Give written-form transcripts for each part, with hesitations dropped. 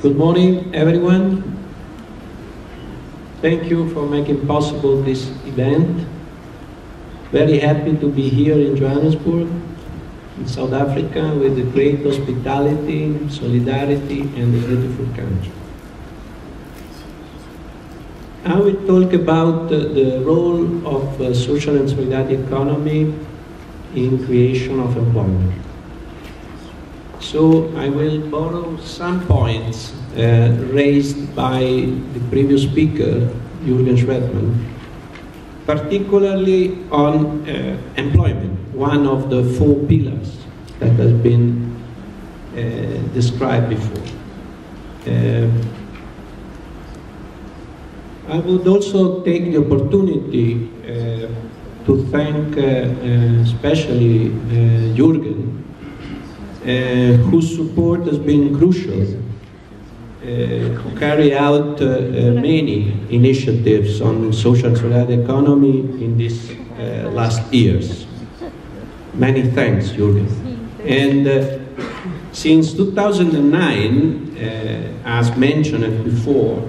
Good morning, everyone. Thank you for making possible this event. Very happy to be here in Johannesburg, in South Africa, with the great hospitality, solidarity, and a beautiful country. I will talk about the role of social and solidarity economy in creation of employment. So I will borrow some points raised by the previous speaker, Jürgen Schwedman, particularly on employment, one of the 4 pillars that has been described before. I would also take the opportunity to thank especially Jürgen, whose support has been crucial to carry out many initiatives on social and solidarity economy in these last years. Many thanks, Jürgen. And since 2009, as mentioned before,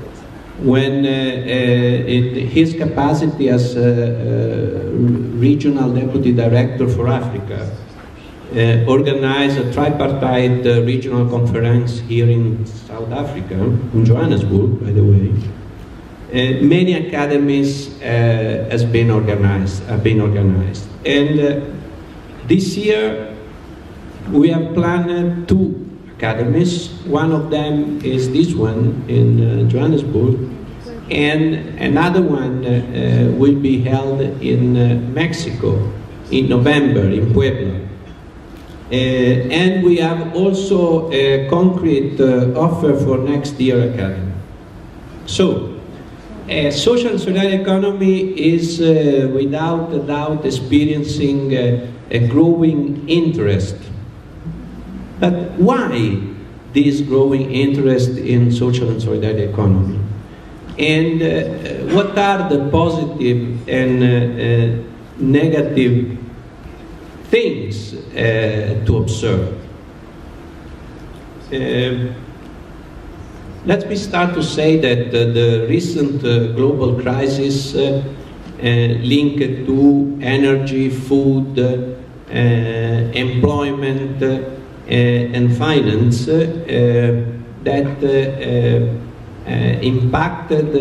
when his capacity as regional deputy director for Africa organized a tripartite regional conference here in South Africa, in Johannesburg, by the way. Many academies have been organized. And this year we have planned 2 academies. One of them is this one in Johannesburg, and another one will be held in Mexico in November in Puebla. And we have also a concrete offer for next year academy. So, social and solidarity economy is without a doubt experiencing a growing interest. But why this growing interest in social and solidarity economy? And what are the positive and negative things to observe? Let me start to say that the recent global crisis linked to energy, food, employment, and finance that impacted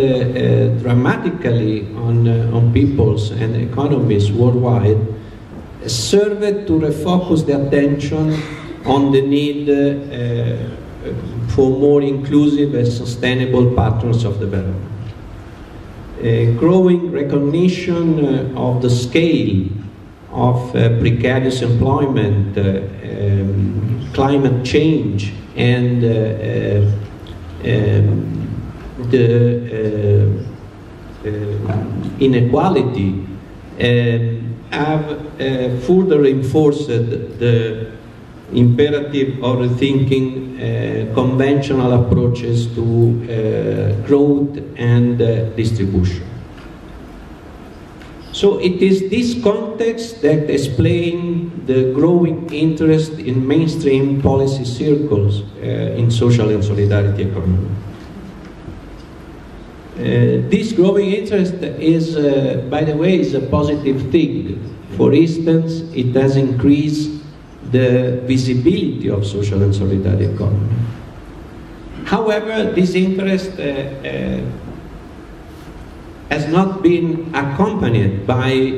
dramatically on peoples and economies worldwide, served to refocus the attention on the need for more inclusive and sustainable patterns of development. Growing recognition of the scale of precarious employment, climate change, and the inequality have further reinforced the imperative of rethinking conventional approaches to growth and distribution. So it is this context that explains the growing interest in mainstream policy circles in social and solidarity economy. This growing interest is, by the way, is a positive thing. For instance, it has increased the visibility of social and solidarity economy. However, this interest has not been accompanied by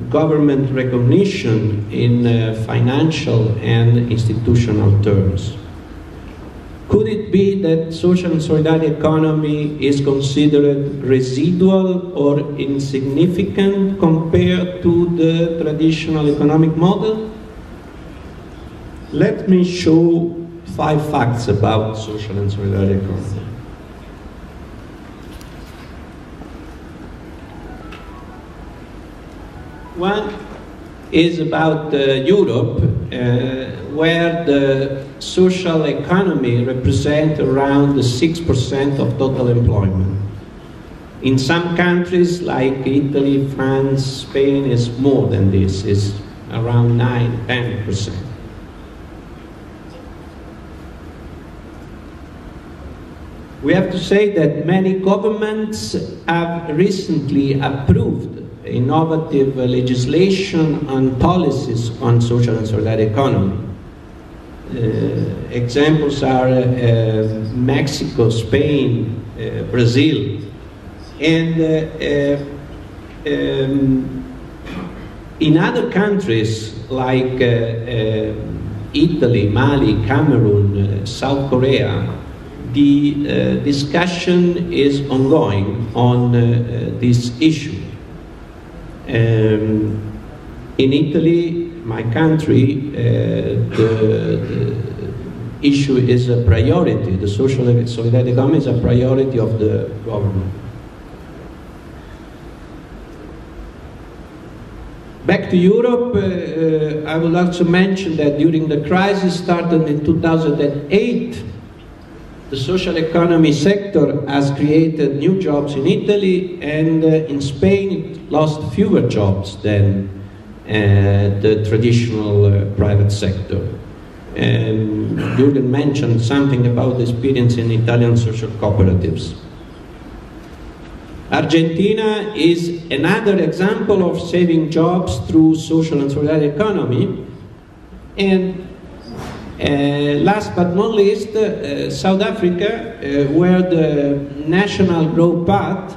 government recognition in financial and institutional terms. Could it be that social and solidarity economy is considered residual or insignificant compared to the traditional economic model? Let me show 5 facts about social and solidarity economy. One is about Europe, where the social economy represents around 6% of total employment. In some countries like Italy, France, Spain, is more than this, is around 9–10%. We have to say that many governments have recently approved innovative legislation and policies on social and solidarity economy. Examples are Mexico, Spain, Brazil, and in other countries like Italy, Mali, Cameroon, South Korea, the discussion is ongoing on this issue. In Italy, my country, the issue is a priority. The social solidarity economy is a priority of the government. Back to Europe, I would also mention that during the crisis started in 2008, the social economy sector has created new jobs in Italy, and in Spain it lost fewer jobs than the traditional private sector. Jürgen mentioned something about the experience in Italian social cooperatives. Argentina is another example of saving jobs through social and solidarity economy. And last but not least, South Africa, where the National Growth Pact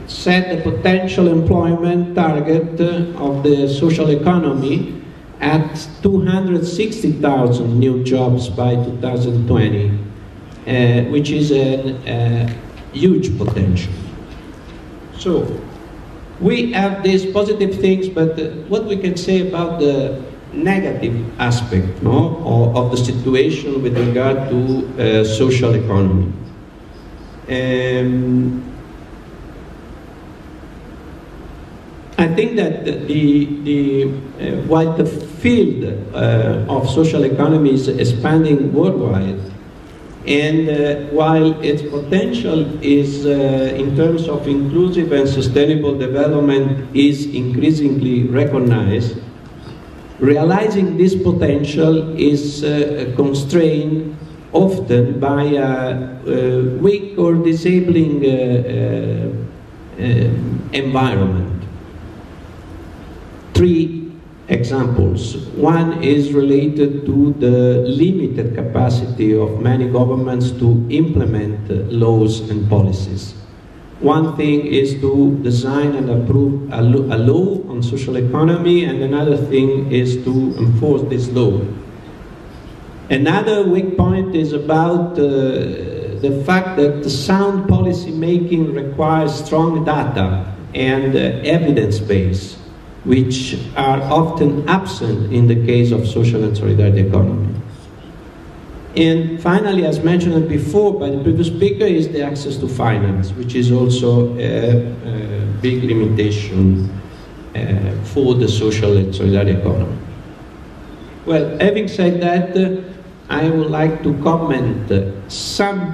set the potential employment target of the social economy at 260,000 new jobs by 2020, which is a huge potential. So we have these positive things, but what we can say about the negative aspect of the situation with regard to social economy. I think that while the field of social economy is expanding worldwide, and while its potential is, in terms of inclusive and sustainable development, is increasingly recognized, realizing this potential is constrained often by a weak or disabling environment. Three examples. One is related to the limited capacity of many governments to implement laws and policies. One thing is to design and approve a law on social economy, and another thing is to enforce this law. Another weak point is about the fact that the sound policy making requires strong data and evidence base, which are often absent in the case of social and solidarity economy. And finally, as mentioned before by the previous speaker, is the access to finance, which is also a big limitation for the social and solidarity economy. Well, having said that, I would like to comment some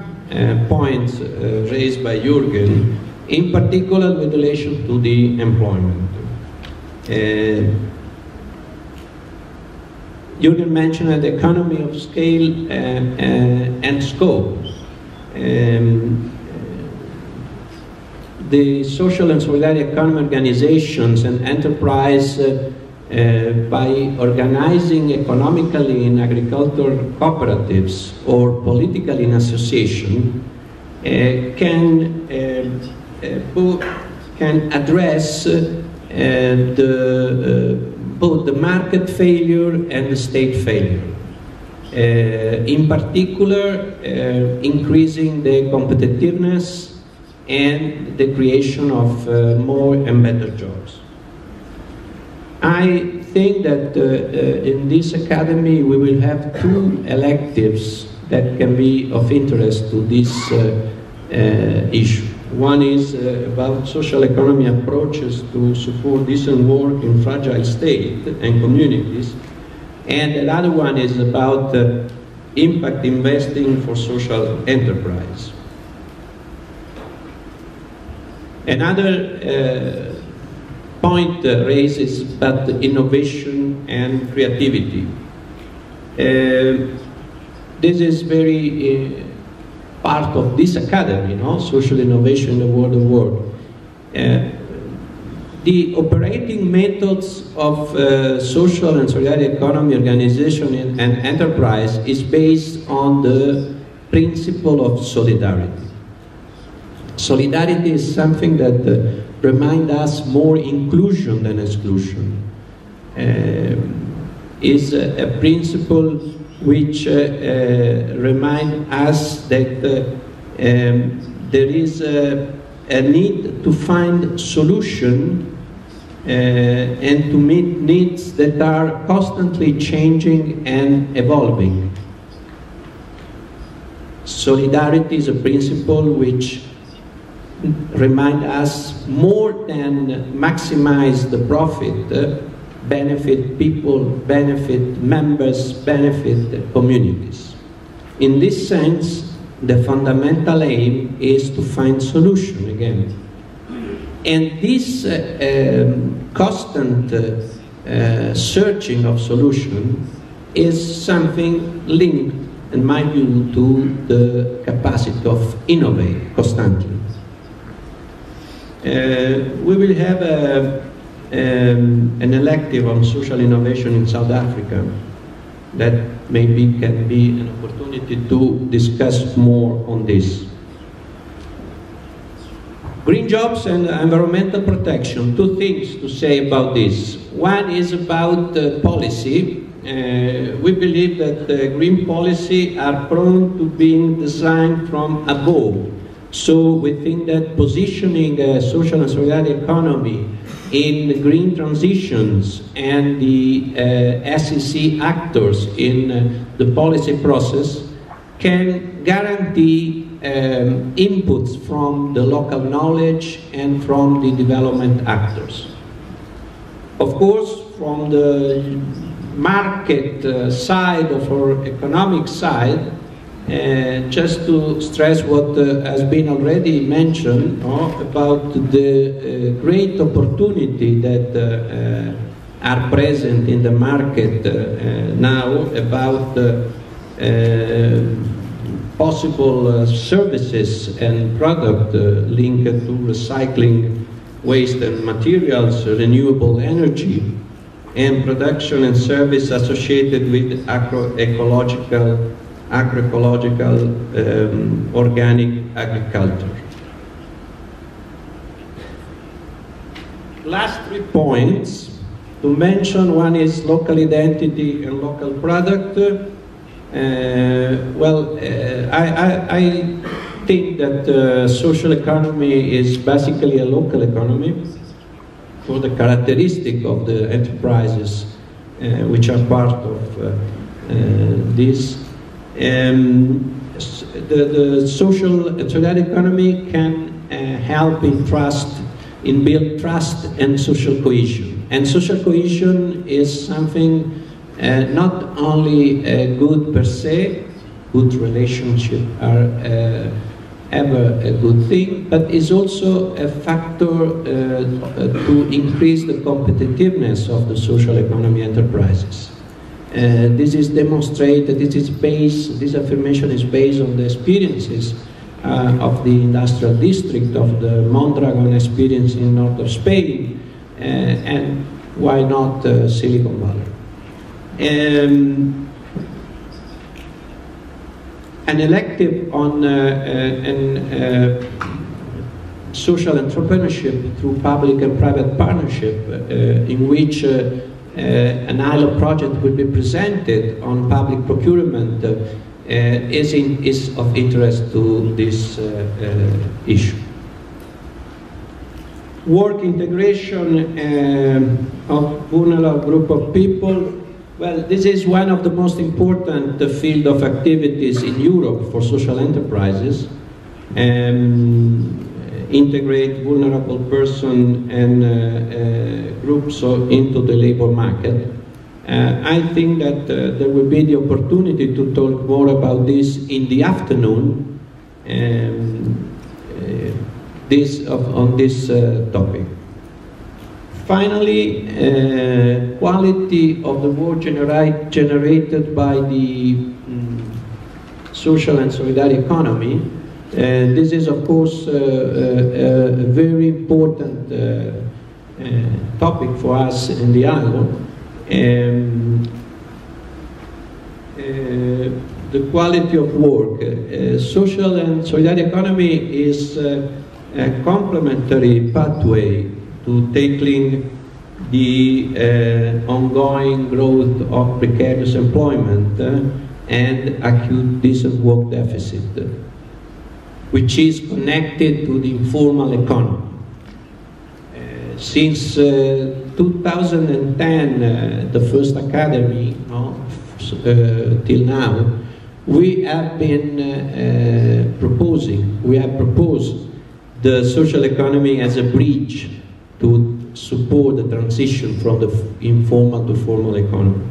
points raised by Jürgen, in particular with relation to the employment. Jürgen mentioned the economy of scale and scope. The social and solidarity economy organizations and enterprise, by organizing economically in agricultural cooperatives or politically in association, can address both the market failure and the state failure. In particular, increasing the competitiveness and the creation of more and better jobs. I think that in this academy we will have two electives that can be of interest to this issue. One is about social economy approaches to support decent work in fragile state and communities, and another one is about impact investing for social enterprise. Another point raised is about innovation and creativity. This is very part of this academy, no? Social innovation in the world of work. The operating methods of social and solidarity economy organization and enterprise is based on the principle of solidarity. Solidarity is something that reminds us more inclusion than exclusion. Is a principle which reminds us that there is a need to find solution and to meet needs that are constantly changing and evolving. Solidarity is a principle which reminds us more than maximize the profit, benefit people, benefit members, benefit communities. In this sense, the fundamental aim is to find solution again. And this constant searching of solution is something linked, in my view, to the capacity of innovate constantly. We will have an elective on social innovation in South Africa that maybe can be an opportunity to discuss more on this. Green jobs and environmental protection, two things to say about this. One is about policy. We believe that green policy are prone to being designed from above. So we think that positioning a social and solidarity economy in green transitions and the SSE actors in the policy process can guarantee inputs from the local knowledge and from the development actors. Of course, from the market side of our economic side, just to stress what has been already mentioned about the great opportunity that are present in the market now about possible services and product linked to recycling waste and materials, renewable energy, and production and service associated with agroecological, organic agriculture. Last 3 points to mention. One is local identity and local product. I think that social economy is basically a local economy for the characteristic of the enterprises which are part of this. The social and solidarity economy can help in build trust and social cohesion. And social cohesion is something not only good per se, good relationships are ever a good thing, but is also a factor to increase the competitiveness of the social economy enterprises. This is demonstrated, this affirmation is based on the experiences of the industrial district, of the Mondragon experience in north of Spain, and why not Silicon Valley. An elective on social entrepreneurship through public and private partnership, in which an ILO project will be presented on public procurement, is of interest to this issue. Work integration of vulnerable group of people. Well, this is one of the most important field of activities in Europe for social enterprises. Integrate vulnerable person and groups into the labor market. I think that there will be the opportunity to talk more about this in the afternoon on this topic. Finally, quality of the work generated by the social and solidarity economy. This is, of course, a very important topic for us in the ILO. The quality of work. Social and solidarity economy is a complementary pathway to tackling the ongoing growth of precarious employment and acute decent work deficit, which is connected to the informal economy. Since 2010, the first academy, till now, we have proposed the social economy as a bridge to support the transition from the informal to formal economy.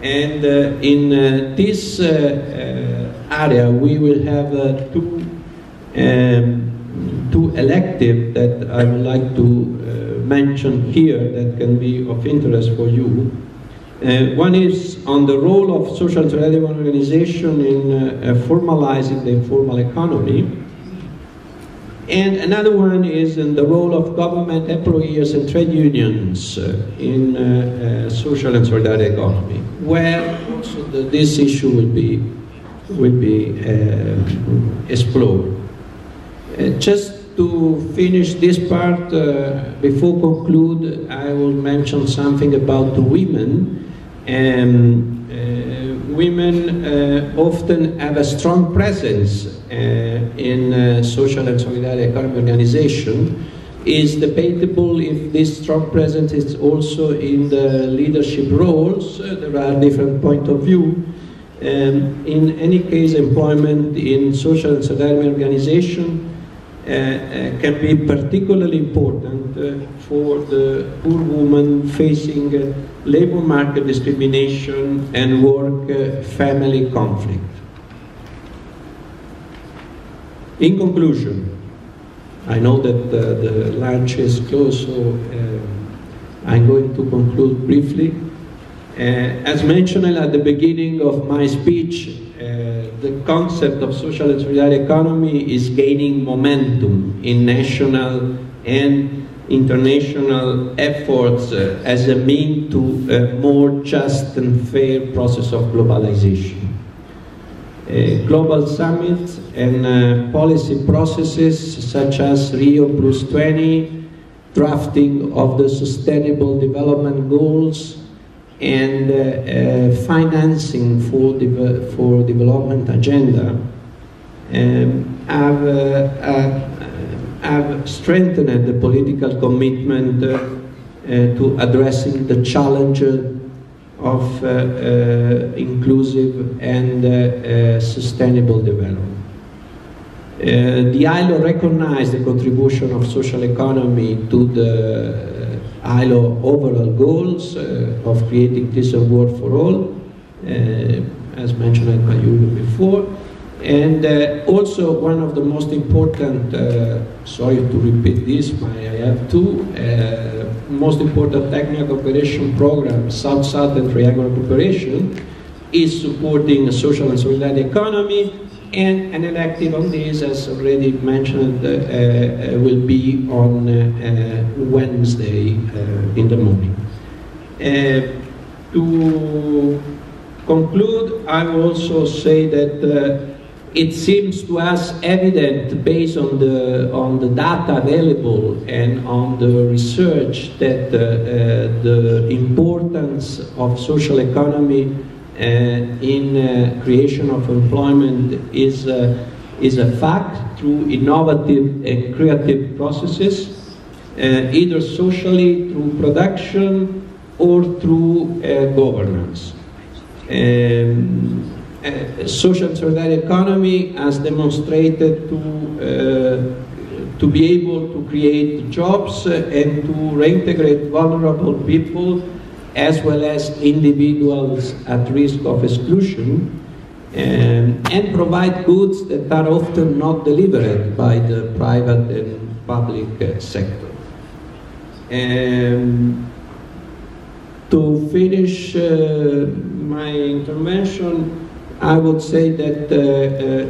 And in this area, we will have two electives that I would like to mention here that can be of interest for you. One is on the role of social and solidarity organization in formalizing the informal economy. And another one is in the role of government employers and trade unions in social and solidarity economy, where also this issue will be explored. Just to finish this part, before conclude, I will mention something about the women. Women often have a strong presence in social and solidarity economy organization. It's debatable if this strong presence is also in the leadership roles. There are different points of view. In any case, employment in social and solidarity organization can be particularly important for the poor woman facing labor market discrimination and work-family conflict. In conclusion, I know that the lunch is close, so I'm going to conclude briefly. As mentioned at the beginning of my speech, the concept of social and solidarity economy is gaining momentum in national and international efforts as a means to a more just and fair process of globalization. Global summits and policy processes such as Rio+20, drafting of the Sustainable Development Goals, and financing for development agenda have strengthened the political commitment to addressing the challenge of inclusive and sustainable development. The ILO recognized the contribution of social economy to the ILO overall goals of creating decent work for all, as mentioned by you before, and also one of the most important, sorry to repeat this, I have two, most important technical cooperation program, South-South and Triangular Cooperation, is supporting a social and solidarity economy, and an elective on this, as already mentioned, will be on Wednesday in the morning. To conclude, I will also say that it seems to us evident, based on the data available and on the research, that the importance of social economy in creation of employment is a fact through innovative and creative processes, either socially through production or through governance. Social and solidarity economy has demonstrated to be able to create jobs and to reintegrate vulnerable people as well as individuals at risk of exclusion, and provide goods that are often not delivered by the private and public sector. To finish my intervention, I would say that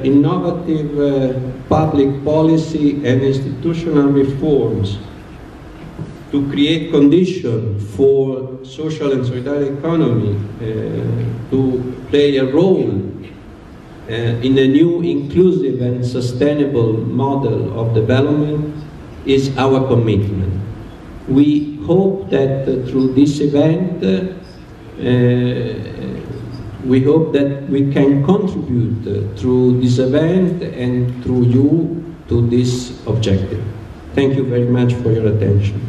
innovative public policy and institutional reforms to create conditions for social and solidarity economy to play a role in a new inclusive and sustainable model of development is our commitment. We hope that through this event, we hope that we can contribute through this event and through you to this objective. Thank you very much for your attention.